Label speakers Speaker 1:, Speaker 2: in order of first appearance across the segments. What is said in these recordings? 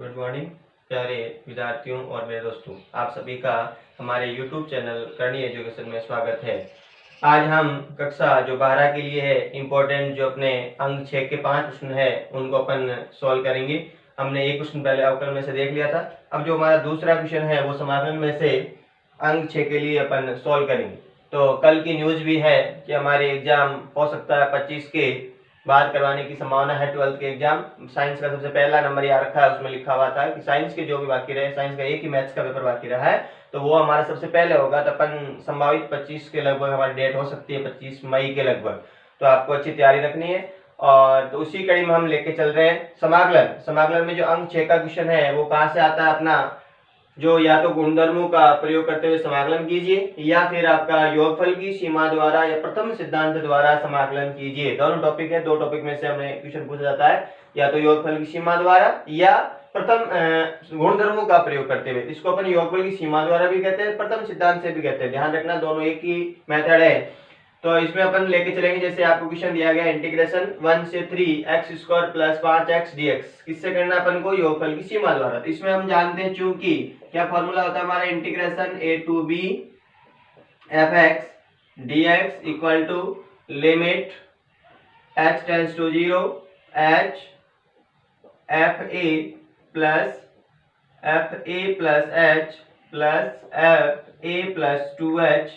Speaker 1: Good morning प्यारे विद्यार्थियों और मेरे दोस्तों, आप सभी का हमारे YouTube चैनल करनी एजुकेशन में स्वागत है। आज हम कक्षा जो 12 के लिए है इम्पोर्टेंट जो अपने अंक 6 के 5 प्रश्न है उनको अपन सॉल्व करेंगे। हमने एक क्वेश्चन पहले अवकलन में से देख लिया था। अब जो हमारा दूसरा क्वेश्चन है वो समाकलन में से अंक 6 के लिए अपन सॉल्व करेंगे। तो कल की न्यूज भी है कि हमारे एग्जाम हो सकता है 25 के बाद करवाने की संभावना है। 12th के एग्जाम साइंस का सबसे पहला नंबर यहाँ रखा है, उसमें लिखा हुआ था कि साइंस के जो भी बाकी रहे, साइंस का एक ही मैथ्स का पेपर बाकी रहा है तो वो हमारा सबसे पहले होगा। तो अपन संभावित 25 के लगभग हमारी डेट हो सकती है, 25 मई के लगभग। तो आपको अच्छी तैयारी रखनी है। और तो उसी कड़ी में हम लेके चल रहे हैं समाकलन में जो अंक 6 का क्वेश्चन है वो कहाँ से आता है अपना, जो या तो गुणधर्मों का प्रयोग करते हुए समाकलन कीजिए या फिर आपका योगफल की सीमा द्वारा या प्रथम सिद्धांत द्वारा समाकलन कीजिए। दोनों टॉपिक है, दो टॉपिक में से हमें क्वेश्चन पूछा जाता है, या तो योगफल की सीमा द्वारा या प्रथम गुणधर्मों का प्रयोग करते हुए। इसको अपन योगफल की सीमा द्वारा भी कहते हैं, प्रथम सिद्धांत से भी कहते हैं। ध्यान रखना दोनों एक ही मेथड है। तो इसमें अपन लेके चलेंगे, जैसे आपको क्वेश्चन दिया गया इंटीग्रेशन 1 से 3 x square plus 5x dx, किससे करना अपन को, योगफल की सीमा द्वारा। तो इसमें हम जानते हैं चूंकि क्या फॉर्मूला होता है हमारा, integration a to b fx dx equal to limit h tends to 0 h fa plus h plus fa plus 2h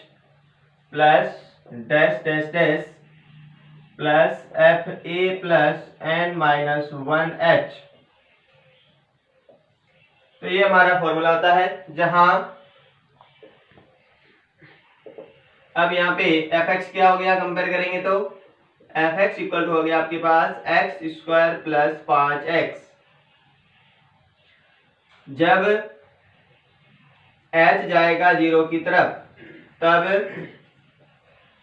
Speaker 1: plus dash dash dash plus fa plus n minus 1h। तो ये हमारा formula होता है, जहां अब यहाँ पे fx क्या हो गया, कंपेयर करेंगे तो fx इक्वल टू हो गया आपके पास x स्क्वायर प्लस 5x। जब h जाएगा 0 की तरफ तब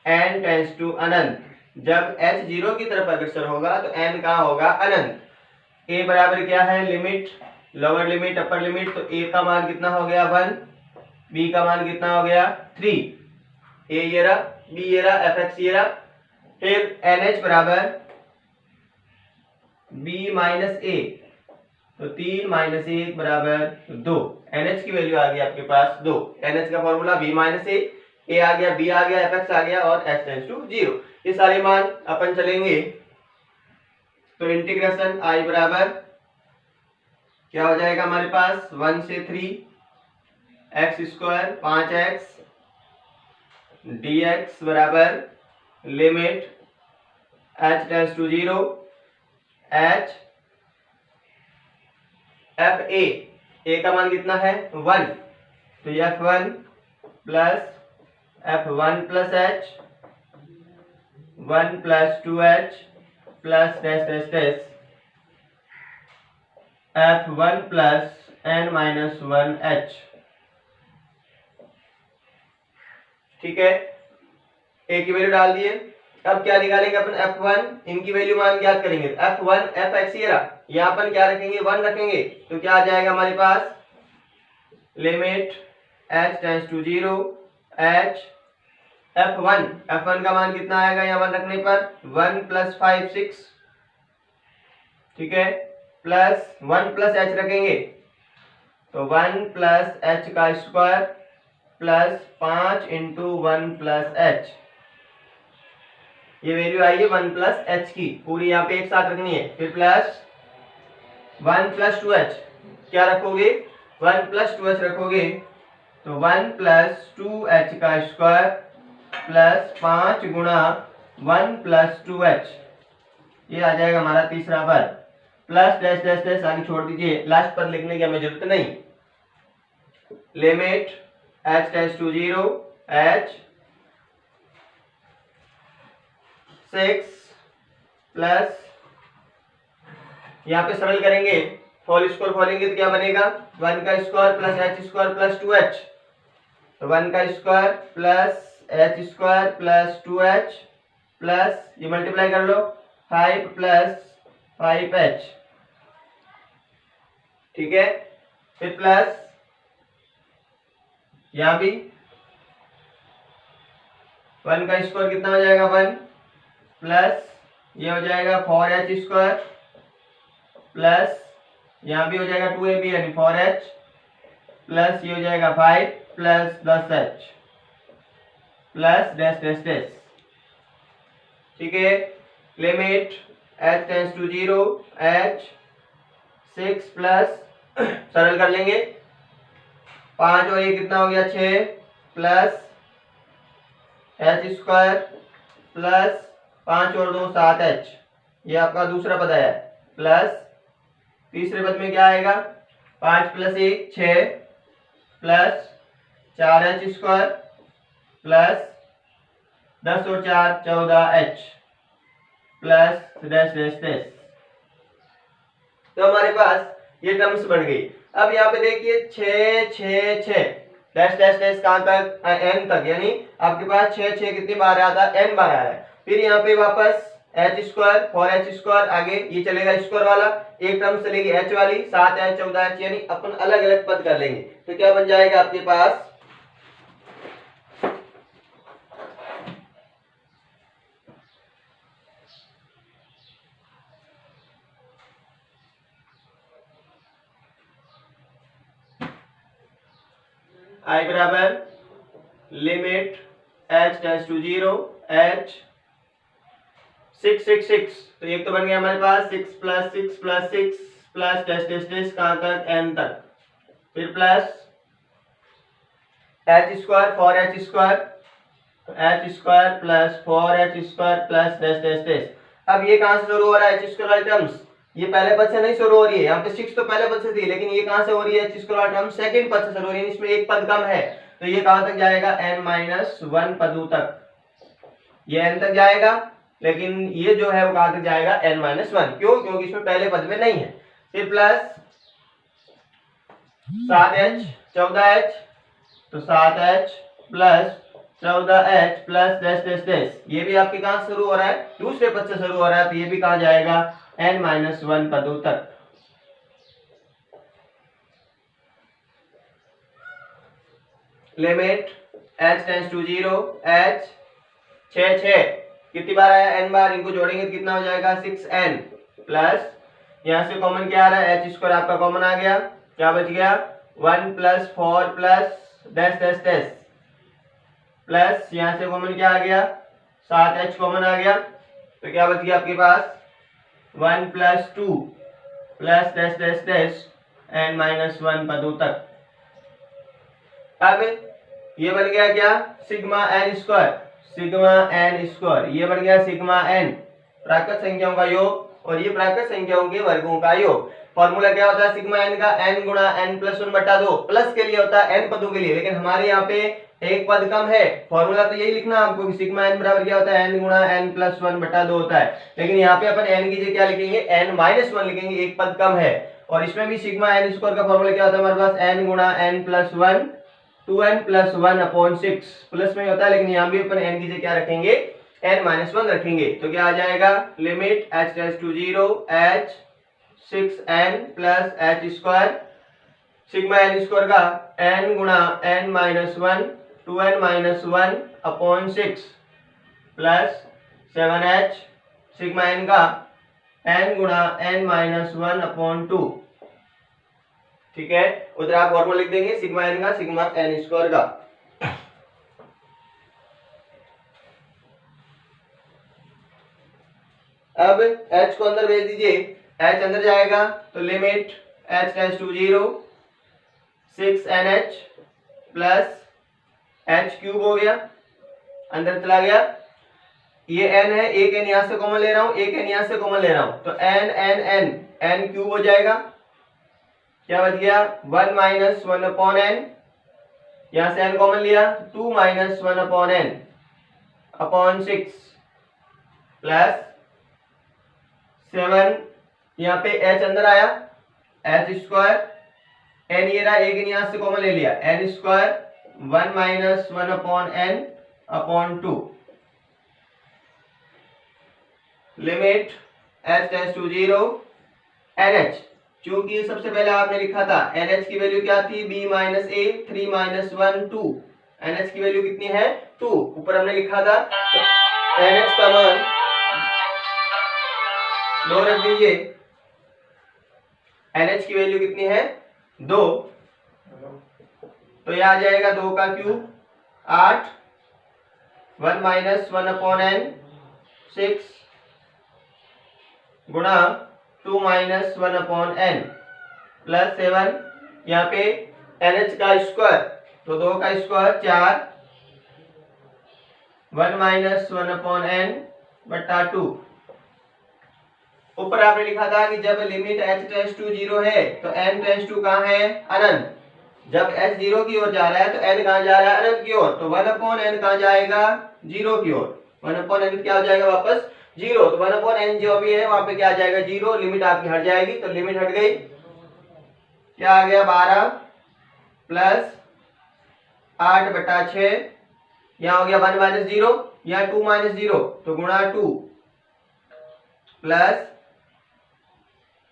Speaker 1: n टेंड्स टू अनंत। जब h 0 की तरफ अग्रसर होगा तो n कहाँ होगा, अनंत। a बराबर क्या है, limit lower limit upper limit. तो a का मान कितना हो गया 1, b का मान कितना हो गया 3, a ये रहा, b ये रहा, fx ये रहा। फिर nh बराबर b माइनस a, तो 3 माइनस 1 बराबर 2। nh की वैल्यू आ गई आपके पास 2। nh का फॉर्मूला b माइनस a आ गया, b आ गया, fx आ गया और h टेंड्स टू 0। ये सारे मान अपन चलेंगे। तो इंटीग्रेशन i बराबर क्या हो जाएगा हमारे पास, 1 से 3 x स्क्वायर 5x dx बराबर limit h tends to 0 h fa, a का मान कितना है 1, तो f1 plus f1 plus h 1 plus 2h plus dash dash dash f1 plus n minus 1h। ठीक है, a की वैल्यू डाल दिए। अब क्या निकालेंगे अपन, f1, इनकी वैल्यू मान ज्ञात करेंगे। f1 fx ये रहा, यहाँ पर क्या रखेंगे 1 रखेंगे, तो क्या आ जाएगा हमारे पास, limit h tends to 0 h f1 का मान कितना आएगा यहाँ 1 रखने पर, 1 प्लस 5 6, ठीक है, प्लस 1 प्लस h रखेंगे तो 1 प्लस h का square plus 5 into 1 plus h। ये वैल्यू आई है 1 प्लस h की, पूरी यहाँ पे एक साथ रखनी है। फिर प्लस 1 प्लस 2h, क्या रखोगे 1 प्लस 2h रखोगे तो 1 प्लस 2h का स्क्वायर प्लस 5 गुणा 1 प्लस 2h, ये आ जाएगा हमारा तीसरा पद। प्लस डैश डैश डैश आगे छोड़ दीजिए, लास्ट पर लिखने की हमें जरूरत नहीं। Limit h tends to 0 h 6 plus, यहाँ पे सरल करेंगे, होल स्क्वायर खोलेंगे तो क्या बनेगा, 1 का square plus h square plus 2h, तो 1 का square plus h square plus 2h plus, ये मल्टीप्लाई कर लो, 5 प्लस 5h, ठीक है। फिर प्लस यहां भी 1 का स्क्वायर कितना हो जाएगा 1 प्लस ये हो जाएगा 4h स्क्वायर प्लस यहाँ भी हो जाएगा 2ab यानी 4h प्लस ये हो जाएगा 5 plus 10h plus dash dash dash. ठीक है, limit h tends to 0 h 6 plus सरल कर लेंगे 5 और ये कितना हो गया 6 प्लस h स्क्वायर प्लस 5 और 2 7h, ये आपका दूसरा पद है, प्लस तीसरे पद में क्या आएगा 5 plus 1 6 plus 4h square plus 10 और 4 14h plus dash dash dash. तो हमारे पास ये टर्म्स बन गई। अब यहाँ पे देखिए 6 6 6 डैश डैश डैश कहाँ तक n तक, यानी आपके पास 6 6 कितनी बार आया था n बार आया है। फिर यहाँ पे वापस h स्क्वायर 4h स्क्वायर, आगे ये चलेगा स्क्वायर वाला, एक टर्म चलेगी h वाली 7h 14h, यानी अपन अलग अलग पद कर लेंगे। तो क्या बन जाएगा आपके पास I बराबर limit h tends to 0 h 6 6 6, तो एक तो बन गया हमारे पास 6 plus 6 plus 6 plus dash dash dash कहाँ तक n तक, फिर plus h square 4h square h square plus 4h square plus dash dash dash. अब ये कहाँ से शुरू हो रहा है h स्क्वायर वाली टर्म्स, ये पहले पद से नहीं शुरू हो रही है, यहाँ पे 6 तो पहले पद से थी, लेकिन ये कहाँ से हो रही है h स्क्वायर वाली टर्म सेकंड पद से शुरू हो रही है, इसमें एक पद कम है, तो ये कहाँ तक जाएगा n-1 पदों तक, ये n तक जाएगा, लेकिन ये जो है वो कहाँ तक जाएगा n-1, क्यों, क्योंकि इसमें पहले पद में नहीं है। फिर प्लस 7h 14h, तो 7h plus 14h plus dash dash dash, ये भी आपके कहाँ शुरू हो रहा है दूसरे पद से शुरू हो रहा है, तो ये भी कहाँ जाएगा n-1 पदों तक। Limit h tends to 0 h 6 6 कितनी बार आया n बार, इनको जोड़ेंगे तो कितना हो जाएगा 6n प्लस यहाँ से कॉमन क्या आ रहा है h स्क्वायर आपका कॉमन आ गया, क्या बच गया 1 plus 4 plus dash dash dash plus यहाँ से कॉमन क्या आ गया 7h कॉमन आ गया, तो क्या बच गया आपके पास 1 plus 2 plus dash dash dash n-1 पदों तक। अब ये बन गया क्या sigma n square, sigma n square, ये बन गया सिग्मा n प्राकृत संख्याओं का योग और ये प्राकृत संख्याओं के वर्गों का योग। फॉर्मूला क्या होता है सिग्मा n का, n गुणा n प्लस 1 बटा 2, प्लस के लिए होता है n पदों के लिए, लेकिन हमारे यहाँ पे एक पद कम है, फॉर्मूला तो यही लिखना आपको कि सिग्मा n बराबर क्या होता है n गुणा n प्लस 1 बटा 2 होता है, लेकिन यहाँ पे अपन n की जगह क्या लिखेंगे n-1 लिखेंगे, एक पद कम है। और इसमें भी सिग्मा n स्क्वायर का फॉर्मूला क्या होता है हमारे पास n गुणा n plus 1 2n plus 1 upon 6, plus में होता है, लेकिन यहाँ भी अपन n की जगह क्या रखेंगे n-1 रखेंगे, तो क्या आ जाएगा limit h tends to 0 h 6n plus h square, sigma n square का n गुणा n-1 2n-1 upon 6 plus 7h, sigma n का n गुणा n-1 अपॉन 2। ठीक है, उधर आप फॉर्मूला लिख देंगे सिग्मा n का, सिग्मा n स्क्वायर का। अब h को अंदर भेज दीजिए, h अंदर जाएगा तो limit h tends to 0 6nh plus h cube हो गया, अंदर चला गया, ये n है, एक n यहां से कॉमन ले रहा हूं, एक n यहां से कॉमन ले रहा हूं, तो n n n n cube हो जाएगा, क्या बच गया 1 माइनस 1 अपॉन n, यहां से n कॉमन लिया 2 minus 1 upon n upon 6 plus 7, यहाँ पे h अंदर आया h स्क्वायर, n ये रहा, एक n यहां से कॉमन ले लिया n square 1 minus 1 upon n upon 2, limit h tends to 0 nh, चूंकि सबसे पहले आपने लिखा था nh की वैल्यू क्या थी b minus a 3 minus 1 2, nh की वैल्यू कितनी है 2, ऊपर हमने लिखा था, तो nh का मान 2 रख दीजिए, NH की वैल्यू कितनी है 2, तो यह आ जाएगा 2 का क्यूब 8, 1 माइनस 1/n 6 गुणा 2 माइनस 1/n प्लस 7, यहाँ पे NH का स्क्वायर तो 2 का स्क्वायर 4, 1 माइनस 1/n बटा 2। ऊपर आपने लिखा था कि जब लिमिट h टेंड्स टू 0 है तो n टेंड्स टू कहाँ है अनंत। जब h 0 की ओर जा रहा है तो n कहाँ जा रहा है अनंत की ओर, तो 1/n कहाँ जाएगा 0 की ओर, 1/n क्या हो जाएगा वापस 0, तो 1/n जो भी है वहां पे क्या आ जाएगा 0, लिमिट आपकी हट जाएगी, तो लिमिट हट गई, क्या आ गया 12 प्लस 8/6, यहाँ हो गया 1 माइनस 0, यहाँ 2 माइनस 0 तो गुणा 2 प्लस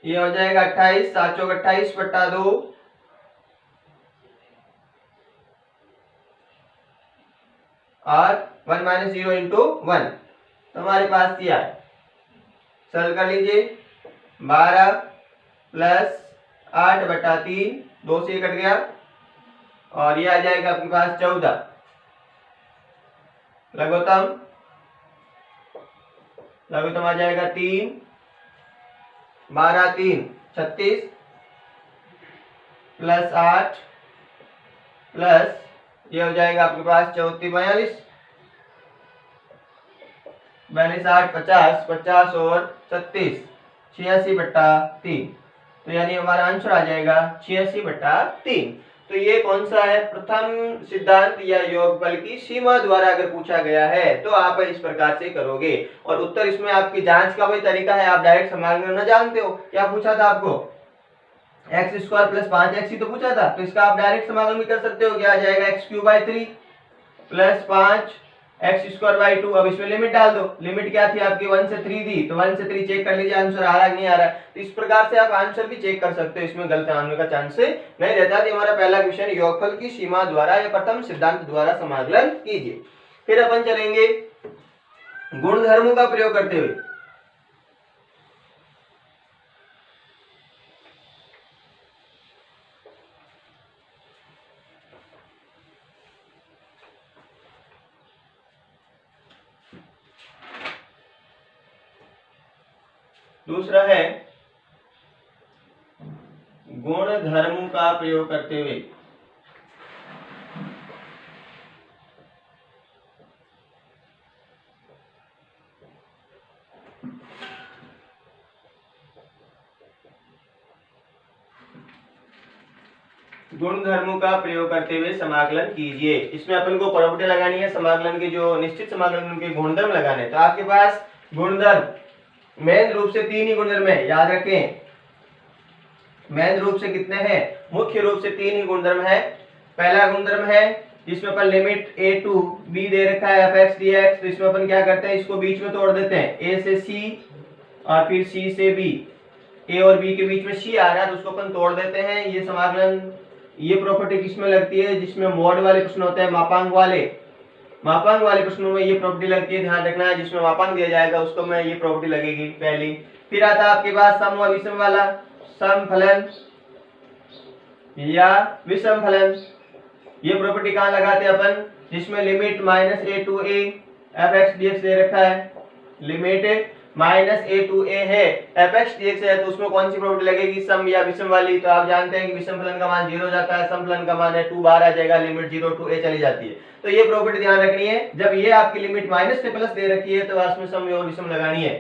Speaker 1: ये हो जाएगा 28, 7 चौक 28 बटा 2 और 1 माइनस 0 इंटू 1, तो हमारे पास ये है, सरल कर लीजिए 12 प्लस 8/3, 2 से कट गया और ये आ जाएगा आपके पास 14, लघुत्तम आ जाएगा 3, 12 3 36 प्लस 8 प्लस ये हो जाएगा आपके पास 34 42, 8 50, 50 और 36 86/3, तो यानी हमारा आंसर आ जाएगा 86/3। तो ये कौन सा है, प्रथम सिद्धांत या योगफल की सीमा द्वारा अगर पूछा गया है तो आप इस प्रकार से करोगे, और उत्तर इसमें आपकी जांच का वही तरीका है, आप डायरेक्ट समाकलन करना जानते हो। क्या पूछा था आपको, x² प्लस 5x ही तो पूछा था, तो इसका आप डायरेक्ट समाकलन भी कर सकते हो, क्या आ जाएगा x³ प्लस 5x²/2। अब इसमें लिमिट डाल दो, लिमिट क्या थी आपकी 1 से 3 थी, तो 1 से 3 चेक कर लीजिए आंसर आ रहा है कि नहीं आ रहा है, तो इस प्रकार से आप आंसर भी चेक कर सकते हो, इसमें गलत आने का चांस नहीं रहता। तो हमारा पहला क्वेश्चन योगफल की सीमा द्वारा या प्रथम सिद्धांत द्वारा समाकलन कीजिए। फिर अपन चलेंगे गुणधर्मों का प्रयोग करते हुए। दूसरा है गुणधर्मों का प्रयोग करते हुए। गुणधर्मों का प्रयोग करते हुए समाकलन कीजिए। इसमें अपन को प्रॉपर्टी लगानी है, समाकलन के जो निश्चित समाकलन के गुणधर्म लगाने। तो आपके पास गुणधर्म मेन रूप से 3 ही गुणधर्म है, याद रखें, मेन रूप से कितने हैं, मुख्य रूप से 3 ही गुणधर्म है। पहला गुणधर्म है जिसमें अपन लिमिट a टू b दे रखा है f(x) dx, तो इसमें अपन क्या करते हैं, इसको बीच में तोड़ देते हैं, a से c और फिर c से b, a और b के बीच में c आ रहा है तो उसको अपन तोड़ देते हैं। ये समाकलन, ये प्रॉपर्टी किसमें लगती है, जिसमें मॉड वाले प्रश्न होते हैं, मापांक वाले प्रश्नों में ये प्रॉपर्टी लगती है, ध्यान रखना है, जिसमें मापांक दिया जाएगा उसको में ये प्रॉपर्टी लगेगी पहली। फिर आता है आपके पास सम और विषम वाला, समफलन या विषम फलन। ये प्रॉपर्टी कहाँ लगाते हैं अपन, जिसमें limit -a to a f(x) dx दे रखा है, लिमिट -a टू a है, f(x) dx है, तो उसमें कौन सी प्रॉपर्टी लगेगी, सम या विषम वाली। तो आप जानते हैं कि विषम फलन का मान 0 हो जाता है, सम फलन का मान है 2 बाहर आ जाएगा, लिमिट 0 टू a चली जाती है। तो ये प्रॉपर्टी ध्यान रखनी है, जब ये आपकी लिमिट माइनस से प्लस दे रखी है तो उसमें सम और विषम लगानी है।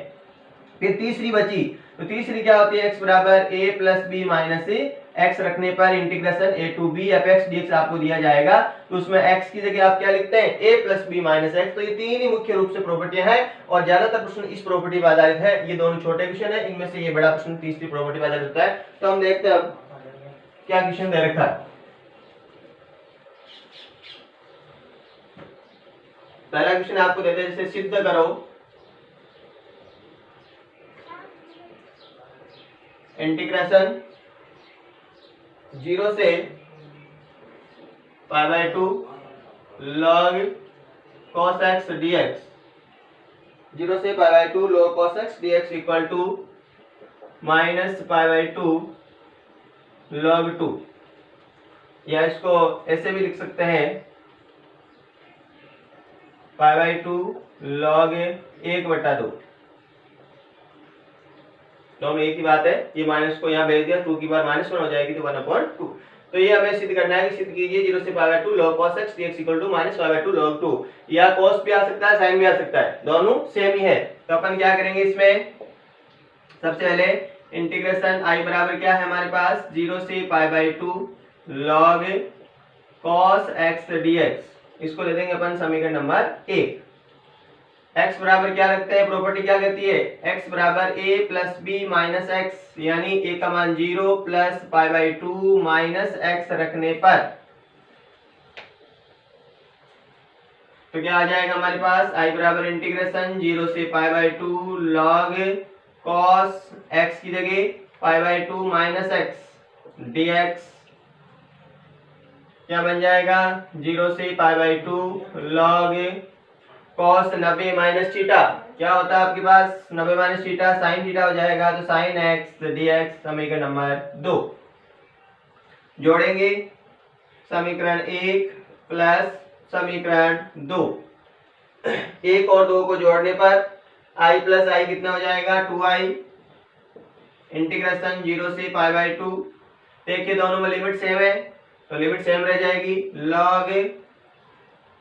Speaker 1: फिर तीसरी बची, तो तीसरी क्या होती है, x बराबर a plus b minus x रखने पर integration a to b f(x) dx आपको दिया जाएगा, तो उसमें x की जगह आप क्या लिखते हैं, a plus b minus x। तो ये 3 ही मुख्य रूप से प्रॉपर्टियां हैं और ज्यादातर प्रश्न इस प्रॉपर्टी पर आधारित है। ये दोनों छोटे क्वेश्चन है, इनमें से ये बड़ा प्रश्न तीसरी प्रॉपर्टी पर आधारित होता है। तो हम देखते हैं अब क्या क्वेश्चन दे रखा है। पहला क्वेश्चन आपको देते हैं, जैसे सिद्ध करो इंटीग्रेशन 0 से π/2 log cos x dx, 0 से π/2 log cos x dx equal to -π/2 log 2, या इसको ऐसे भी लिख सकते हैं π/2 log 1/2। दोनों एक ही बात है। ये माइनस को यहाँ भेज दिया, 2 की बार -1 हो जाएगी तो 1/2। तो ये हमें सिद्ध करना है कि सिद्ध कीजिए 0 से π/2 log cos x dx equal to -π/2 log 2। या cos भी आ सकता है, sin भी आ सकता है, दोनों सेम ही है। तो अपन क्या करेंगे इसमें, सबसे पहले इंटीग्रेशन i बराबर क्या है हमारे पास, 0 से π/2 log cos x dx, इसको ले देंगे अपन समीकरण नंबर 1। x बराबर क्या रखते हैं, प्रॉपर्टी क्या कहती है, x बराबर a plus B minus x, यानी a का मान 0 प्लस π/2 माइनस एक्स रखने पर तो क्या आ जाएगा हमारे पास, i बराबर इंटीग्रेशन 0 से π/2 log cos x की जगह π/2 माइनस एक्स dx, क्या बन जाएगा 0 से π/2 log cos 90 माइनस थीटा, क्या होता है आपके पास 90 माइनस थीटा साइन थीटा हो जाएगा, तो साइन एक्स dx समीकरण नंबर 2। जोड़ेंगे समीकरण 1 प्लस समीकरण 2, 1 और 2 को जोड़ने पर i प्लस i कितना हो जाएगा 2i, इंटीग्रेशन 0 से π/2, देखिए दोनों में लिमिट सेम है तो लिमिट सेम रह जाएगी, log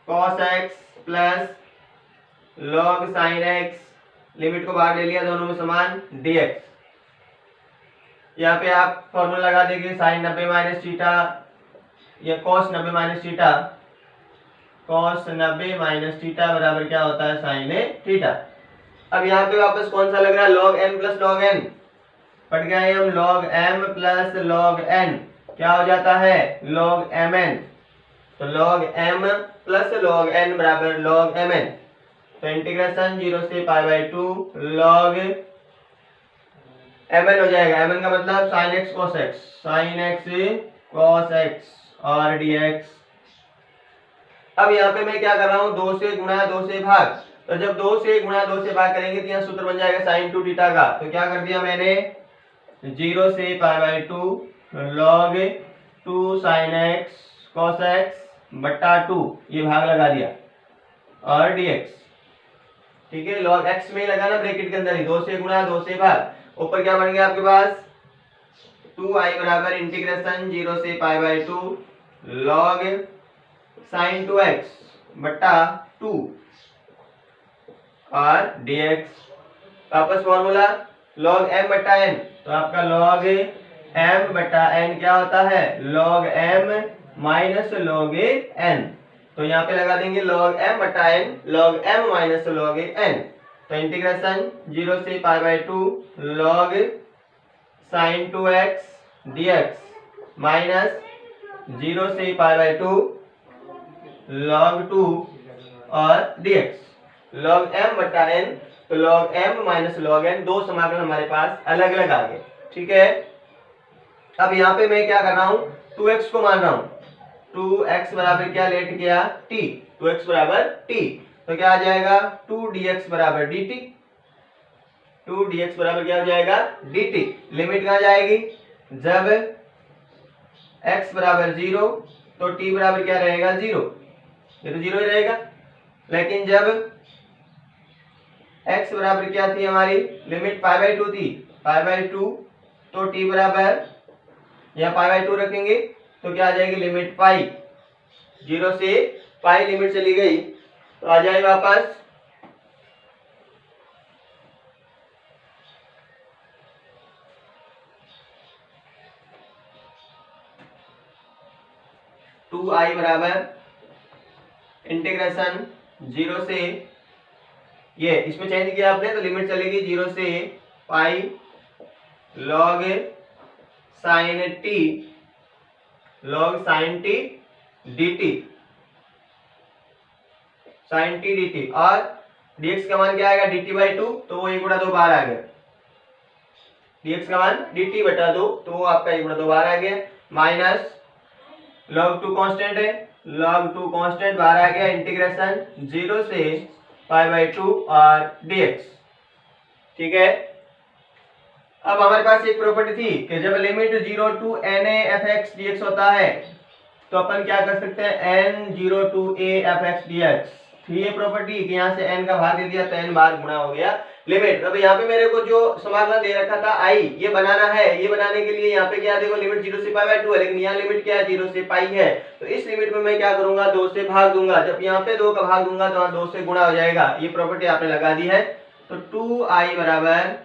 Speaker 1: cos x plus log sin x, limit को बाहर ले लिया, दोनों में समान dx। यहाँ पे आप फॉर्मूला लगा देंगे sin 90 माइनस थीटा या cos 90 minus theta, cos 90 minus theta बराबर क्या होता है sin थीटा। अब यहाँ पे वापस कौन सा लग रहा है, log m plus log n, पढ़ गए हम log m plus log n क्या हो जाता है log mn, तो log m plus log n बराबर log mn, तो इंटीग्रेशन 0 से π/2 log mn हो जाएगा, mn का मतलब sin x cos x, sin x cos x और dx। अब यहाँ पे मैं क्या कर रहा हूँ, 2 से गुणा 2 से भाग, तो जब 2 से गुणा 2 से भाग करेंगे तो यहाँ सूत्र बन जाएगा sin 2 थीटा का, तो क्या कर दिया मैंने 0 से π/2 log 2 sin x cos x बट्टा 2, ये भाग लगा दिया और dx, ठीक है, log x में लगाना ब्रैकेट के अंदर ही, 2 से गुणा 2 से भाग, ऊपर क्या बन गया आपके पास 2i बराबर इंटीग्रेशन 0 से π/2 log sin 2x बट्टा 2 और dx। वापस फॉर्मूला log m बट्टा n, तो आपका log m बट्टा n क्या होता है log m minus log n, तो यहाँ पे लगा देंगे log m बट्टा n log m minus log n, तो इंटीग्रेशन 0 से π/2 log sin 2x dx minus 0 से π/2 log 2 और dx, log m बट्टा n, तो log m minus log n, दो समाकलन हमारे पास अलग अलग आ गए, ठीक है। अब यहाँ पे मैं क्या कर रहा हूँ, 2x को मान रहा हूँ, 2x बराबर क्या लेट गया t, 2x बराबर t, तो क्या आ जाएगा 2dx बराबर dt, 2dx बराबर क्या हो जाएगा dt। लिमिट कहाँ जाएगी, जब x बराबर 0 तो t बराबर क्या रहेगा 0, ये तो 0 ही रहेगा, लेकिन जब x बराबर क्या थी हमारी लिमिट π/2 थी, π/2 तो t बराबर यहाँ π/2 रखेंगे तो क्या आ जाएगी लिमिट पाई, 0 से पाई लिमिट चली गई तो आ जाएगा वापस 2i बराबर इंटीग्रेशन 0 से, ये इसमें चेंज किया आपने तो लिमिट चलेगी 0 से पाई log sin t dt, sin t dt, और dx का मान क्या आएगा dt/2, तो वो 1/2 बाहर आ गया, dx का मान dt/2 तो वो आपका 1/2 बाहर आ गया, माइनस log 2 कांस्टेंट है, log 2 कांस्टेंट बाहर आ गया, इंटीग्रेशन 0 से π/2 और dx, ठीक है। अब हमारे पास एक प्रॉपर्टी थी कि जब limit 0 to na fx dx होता है तो अपन क्या कर सकते हैं, n 0 to a fx dx थी ये प्रॉपर्टी कि यहाँ से n का भाग दे दिया तो n बार गुणा हो गया लिमिट। अब यहाँ पे मेरे को जो समाकलन दे रखा था i, ये बनाना है। ये बनाने के लिए यहाँ पे क्या देखो लिमिट 0 से पाई बाय 2 है, लेकिन यहाँ लिमिट क्या है 0 से पाई है। तो इस लिमिट में मैं क्या करूंगा, 2 से भाग दूंगा। जब यहाँ पे 2 का भाग दूंगा तो 2 से गुणा हो जाएगा। ये प्रॉपर्टी आपने लगा दी है। तो 2i बराबर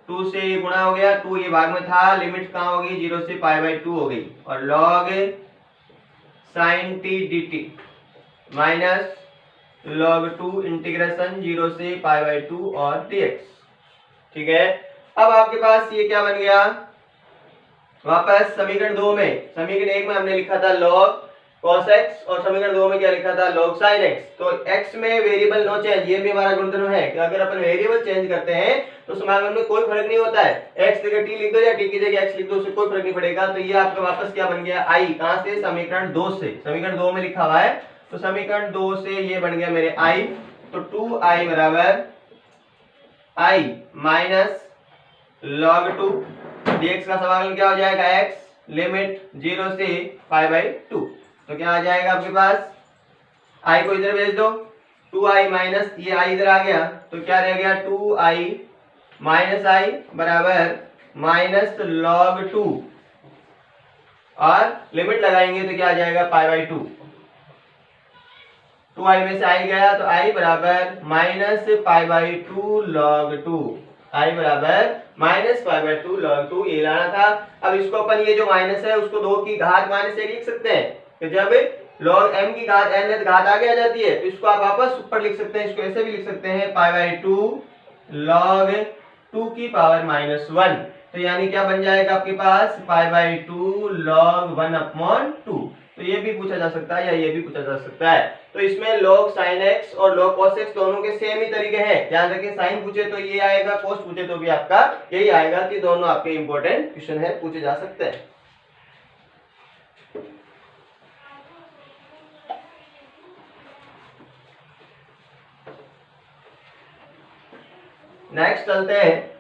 Speaker 1: 2 से ये गुणा हो गया, 2 ये भाग में था, लिमिट कहाँ होगी 0 से पाई बाय 2 हो गई, और log sin t dt minus log 2 integration 0 से पाई बाय 2 और dx। ठीक है, अब आपके पास ये क्या बन गया, वापस समीकरण 2 में, समीकरण 1 में हमने लिखा था log cos x और समीकरण 2 में क्या लिखा था log sin x। तो x में वेरिएबल नो चेंज, ये भी हमारा गुणधर्म है कि अगर अपन वेरिएबल चेंज करते हैं तो समाकलन में कोई फर्क नहीं होता है। x जगह t लिख दो या t की जगह x लिख दो, उससे कोई फर्क नहीं पड़ेगा। तो ये आपका वापस क्या बन गया i, कहां से, समीकरण 2 से। समीकरण 2 में लिखा हुआ है, तो समीकरण 2 से ये बन गया मेरे i। तो 2i बराबर i माइनस log 2 dx का समाकलन क्या हो जाएगा x, लिमिट 0 से पाई बाय 2। तो क्या आ जाएगा आपके पास, i को इधर भेज दो, 2i माइनस ये i इधर आ गया, तो क्या रह गया 2i माइनस i बराबर माइनस log 2, और लिमिट लगाएंगे तो क्या आ जाएगा पाई बाय 2। 2i में से i गया तो i बराबर minus pi by 2 log 2, i बराबर माइनस पाई बाय 2 log 2 ये लाना था। अब इसको अपन ये जो माइनस है उसको 2 की घात माइनस 1 लिख सकते हैं कि जब log m की घात n घात आगे आ जाती है तो इसको आप वापस ऊपर लिख सकते हैं। इसको ऐसे भी लिख सकते हैं पाई बाय 2 log 2 की पावर माइनस 1। तो यानी क्या बन जाएगा आपके पास, पाई बाय 2 log 1/2। तो ये भी पूछा जा सकता है या ये भी पूछा जा सकता है। तो इसमें log sin x और log cos x दोनों के सेम ही तरीके हैं। ध्यान रखें, साइन पूछे तो ये आएगा, cos पूछे तो भी आपका यही आएगा, कि दोनों आपके इंपॉर्टेंट क्वेश्चन है, पूछे जा सकते हैं। नेक्स्ट चलते हैं,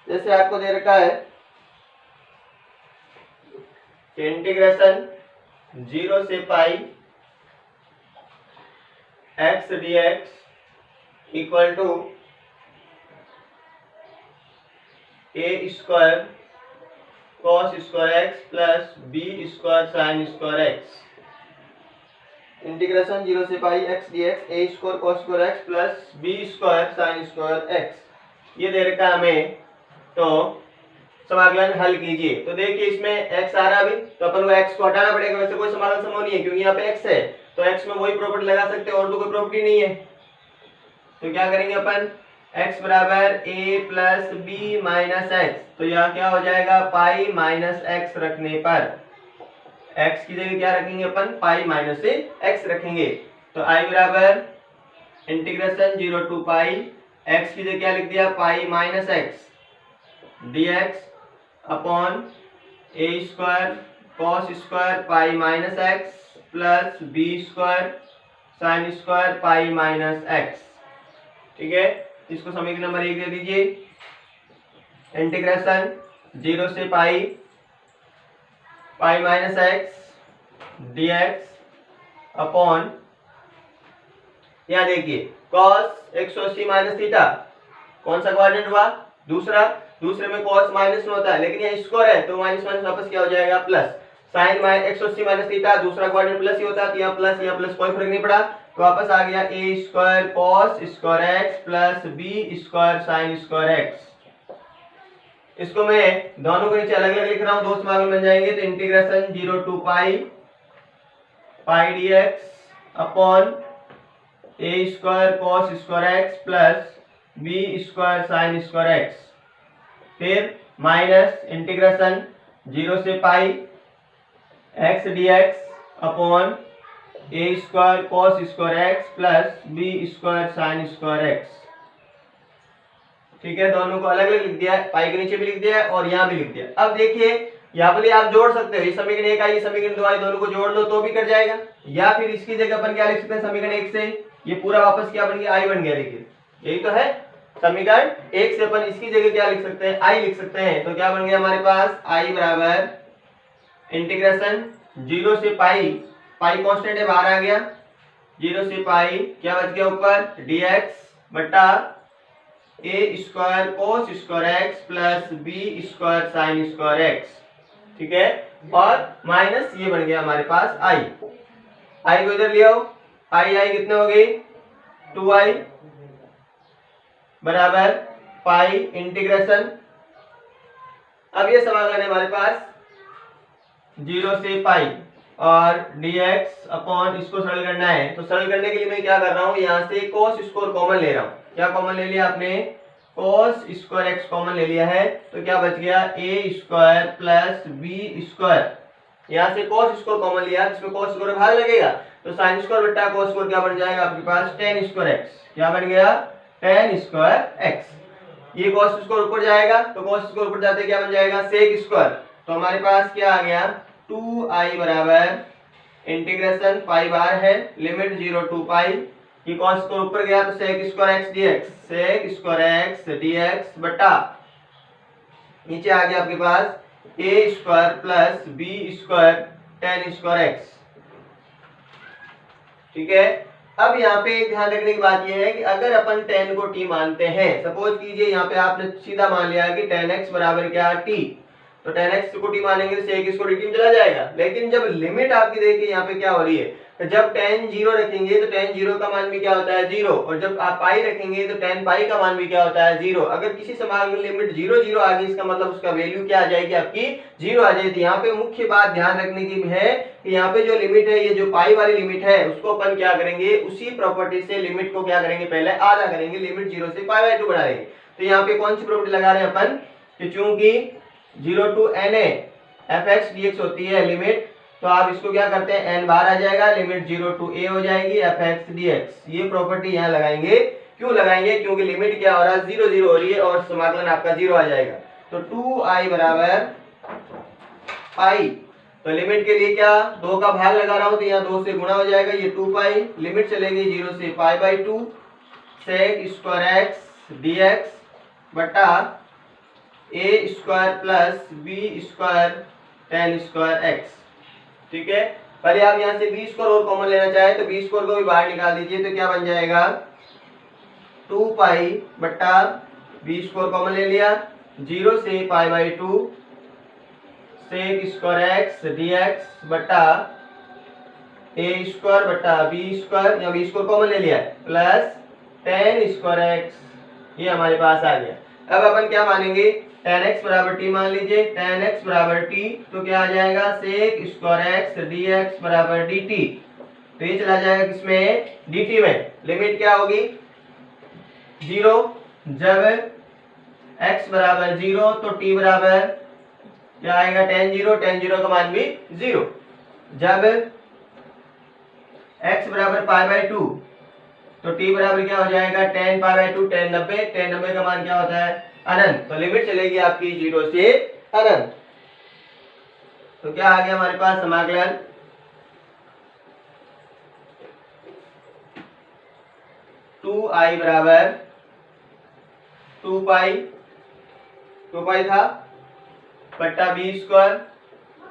Speaker 1: जैसे आपको दे रखा है कि इंटीग्रेशन 0 से pi x dx equal to a square cos square x plus b square sin square x। Integration 0 से pi x dx a square cos square x plus b square sin square x, ये दे रखा है हमें। तो समाकलन हल कीजिए। तो देखिए इसमें x आ रहा है अभी, तो अपन को x को हटाना पड़ेगा। वैसे कोई समाकलन संभव नहीं है क्योंकि यहाँ पे x है, तो x में वही प्रॉपर्टी लगा सकते हैं और तो कोई प्रॉपर्टी नहीं है। तो क्या करेंगे अपन, x बराबर a plus B minus x. तो यहाँ क्या हो जाएगा, पाई माइनस एक्स रखने पर x की जगह क्या रखेंगे अपन, पाई माइनस से x रखेंगे। तो i बराबर इंटीग्रेशन 0 टू पाई x की जगह क्या लिख दिया, pi minus x dx upon a square cos square pi minus x plus b square sine square pi minus x. ठीक है, इसको समीकरण नंबर 1 दे दीजिए। इंटीग्रेशन 0 से pi minus x dx upon, यहाँ देखिए cos 180 माइनस थीटा, कौन सा क्वाड्रेंट हुआ, दूसरा, दूसरे में cos माइनस में होता है, लेकिन यहाँ स्क्वायर है तो माइनस माइनस वापस क्या हो जाएगा प्लस। साइन 180 माइनस थीटा, दूसरा क्वाड्रेंट प्लस ही होता है, यहाँ प्लस कोई फर्क नहीं पड़ा, तो वापस आ गया a square cos square x plus b square sine square x। इसको मैं दोनों को नीचे अलग अलग लिख रहा हूँ, दो समाकलन बन जाएंगे। तो integration 0 to pi dx upon a square cos square x plus b square sine square x, फिर माइनस इंटीग्रेशन 0 से pi x dx upon a square cos square x plus b square sine square x। ठीक है, दोनों को अलग अलग लिख दिया है, पाई के नीचे भी लिख दिया है और यहाँ भी लिख दिया। अब देखिए यहाँ पर आप जोड़ सकते हो, ये समीकरण 1 आई, ये समीकरण 2 आई, दोनों को जोड़ लो तो भी कर जाएगा। या फिर इसकी जगह अपन क्या लिख सकते हैं, समीकरण 1 से ये पूरा वापस क्या बन गया, आई बन गया। देखिए यही तो है, समीकरण 1 से अपन इसकी जगह क्या लिख सकते हैं, आई लिख सकते हैं। तो क्या बन गया हमारे पास, आई बराबर इंटीग्रेशन 0 से पाई, पाई कांस्टेंट है बाहर आ गया, 0 से पाई क्या बच गया ऊपर, dx बटा A square cos square X plus B square sine square X. ठीक है, और माइनस ये बन गया हमारे पास आई, आई को इधर ले आओ, आई आई कितने हो गई, 2i बराबर पाई इंटीग्रेशन। अब ये समाकलन है हमारे पास 0 से पाई और dx अपॉन, इसको सरल करना है तो सरल करने के लिए मैं क्या कर रहा हूं, यहाँ से cos स्क्वायर कॉमन ले रहा हूं। क्या कॉमन ले लिया आपने, cos स्क्वायर x कॉमन ले लिया है, तो क्या बच गया a square plus B square, यहाँ से cos स्क्वायर कॉमन लिया, इसमें cos स्क्वायर भाग लगेगा तो sin स्क्वायर बटा cos स्क्वायर क्या बन जाएगा आपके पास, tan स्क्वायर x। क्या बन गया, tan स्क्वायर x। ये cos स्क्वायर ऊपर जाएगा तो cos स्क्वायर ऊपर जाते क्या बन जाएगा, sec स्क्वायर। तो हमारे पास क्या आ गया, 2i बराबर इंटीग्रेशन पाई बार है, लिमिट 0 टू पाई, ये cos स्क्वायर ऊपर गया तो sec square x dx, sec square x dx बटा नीचे आ गया आपके पास a square plus b square tan square x। ठीक है, अब यहाँ पे एक ध्यान रखने की बात यह है कि अगर अपन tan को t मानते हैं, सपोज कीजिए यहाँ पे आपने सीधा मान लिया कि tan x बराबर क्या t, तो tan x को t मानेंगे तो sec इसको dt में चला जाएगा। लेकिन जब लिमिट आपकी देखिए यहाँ पे क्या हो रही है, तो जब tan 0 रखेंगे तो tan 0 का मान भी क्या होता है 0, और जब आप पाई रखेंगे तो tan पाई का मान भी क्या होता है 0। अगर किसी समाकलन में लिमिट 0 0 आ गई, इसका मतलब उसका वैल्यू क्या आ जाएगी आपकी 0 आ जाएगी। यहाँ पे मुख्य बात ध्यान रखने की है कि यहाँ पे जो लिमिट है, ये जो पाई वाली लिमिट है, उसको अपन क्या करेंगे, उसी प्रॉपर्टी से लिमिट को क्या करेंगे, पहले आधा करेंगे, लिमिट 0 से पाई बाय 2 बना देंगे। तो यहाँ पे कौन सी प्रॉपर्टी लगा रहे हैं अपन, कि चूंकि 0 टू na fx dx होती है लिमिट, तो आप इसको क्या करते हैं, n बाहर आ जाएगा, लिमिट 0 टू a हो जाएगी fx dx। ये प्रॉपर्टी यहाँ लगाएंगे, क्यों लगाएंगे, क्योंकि लिमिट क्या हो रहा है 0 0 हो रही है और समाकलन आपका 0 आ जाएगा। तो 2i बराबर पाई, तो लिमिट के लिए क्या 2 का भाग लगा रहा हूं तो यहाँ 2 से गुणा हो जाएगा, ये 2 पाई, लिमिट चलेगी 0 से pi by 2 sec square x dx बटा a square plus b square tan square x। ठीक है, पहले आप यहाँ से b स्क्वायर और कॉमन लेना चाहे तो b स्क्वायर को भी बाहर निकाल दीजिए, तो क्या बन जाएगा 2 पाई बटा b स्क्वायर कॉमन ले लिया, 0 से pi by 2 sec square x dx बटा a स्क्वायर बटा b स्क्वायर, या b स्क्वायर कॉमन ले लिया प्लस tan स्क्वायर x, ये हमारे पास आ गया। अब अपन क्या मानेंगे, tan x बराबर t मान लीजिए, tan x बराबर t, तो क्या आ जाएगा sec स्क्वायर x dx बराबर dt। तो ये चला जाएगा किसमें, dt में। लिमिट क्या होगी 0, जब x बराबर 0 तो t बराबर क्या आएगा tan 0 का मान भी 0। जब x बराबर पाई बाई 2 तो t बराबर क्या हो जाएगा tan पाई बाई 2, tan 90 का मान क्या होता है अनंत। तो लिमिट चलेगी आपकी 0 से अनंत। तो क्या आ गया हमारे पास समाकलन 2i बराबर 2 पाई था बट्टा b स्क्वायर,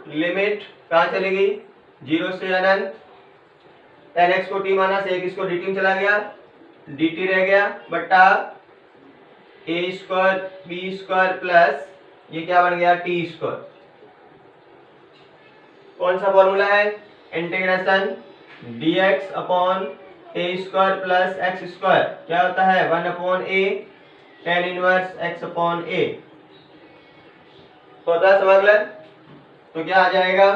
Speaker 1: लिमिट कहाँ चली गई 0 से अनंत, tan x को t माना, sec इसको dt में चला गया, dt रह गया बट्टा a square b square plus ये क्या बन गया t स्क्वायर। कौन सा फॉर्मूला है, integration dx upon a square plus x square क्या होता है 1 upon a tan inverse x upon a होता है समाकलन। तो क्या आ जाएगा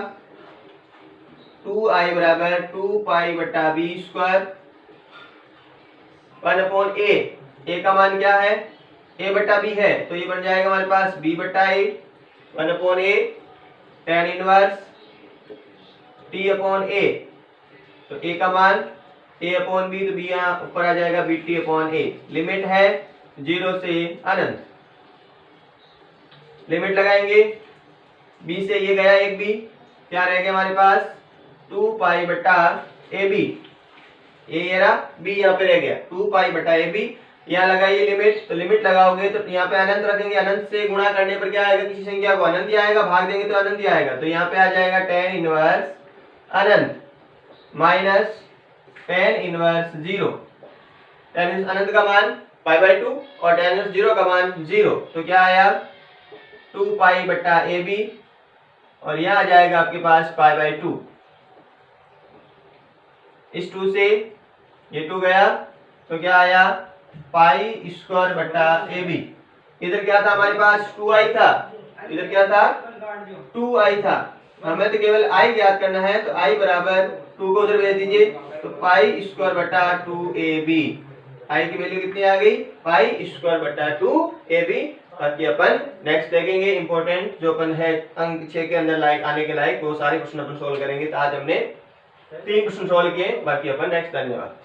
Speaker 1: 2i बराबर 2 पाई बटा b स्क्वायर 1 अपॉन a का मान क्या है a बटा b है, तो ये बन जाएगा हमारे पास b बटा a 1 upon a tan inverse t upon a, तो a का मान a अपॉन b, तो b यहाँ ऊपर आ जाएगा bt अपॉन a। लिमिट है 0 से अनंत, लिमिट लगाएंगे बी से ये गया एक बी, क्या रह गया हमारे पास 2 पाई बटा ए बी, ये रहा बी यहाँ पे रह गया 2 पाई बटा ए बी। यहाँ लगाइए लिमिट, तो लिमिट लगाओगे तो यहाँ पे अनंत रखेंगे, अनंत से गुणा करने पर क्या आएगा, किसी संख्या को अनंत ही आएगा, भाग देंगे तो अनंत ही आएगा, तो यहाँ पे आ जाएगा tan इनवर्स अनंत minus tan inverse 0। tan inverse अनंत का मान पाई बाई 2 और tan इनवर्स 0 का मान 0, तो क्या आया 2 पाई बटा ए बी और यहाँ आ जाएगा आपके पास पाई बाई 2। इस 2 से ये 2 गया तो क्या आया पाई स्क्वायर बटा ए बी। इधर क्या था हमारे पास 2i था, इधर क्या था 2i था, हमें तो केवल i ज्ञात करना है, तो i बराबर 2 को उधर भेज दीजिए, तो पाई स्क्वायर बटा 2ab, i की वैल्यू कितनी आ गई पाई स्क्वायर बटा 2ab। बाकी अपन नेक्स्ट देखेंगे इंपॉर्टेंट जो अपन है अंक 6 के अंदर लाइक आने के लायक वो सारे क्वेश्चन अपन सोल्व करेंगे। तो आज हमने 3 प्रश्न सोल्व किए, बाकी अपन नेक्स्ट। धन्यवाद।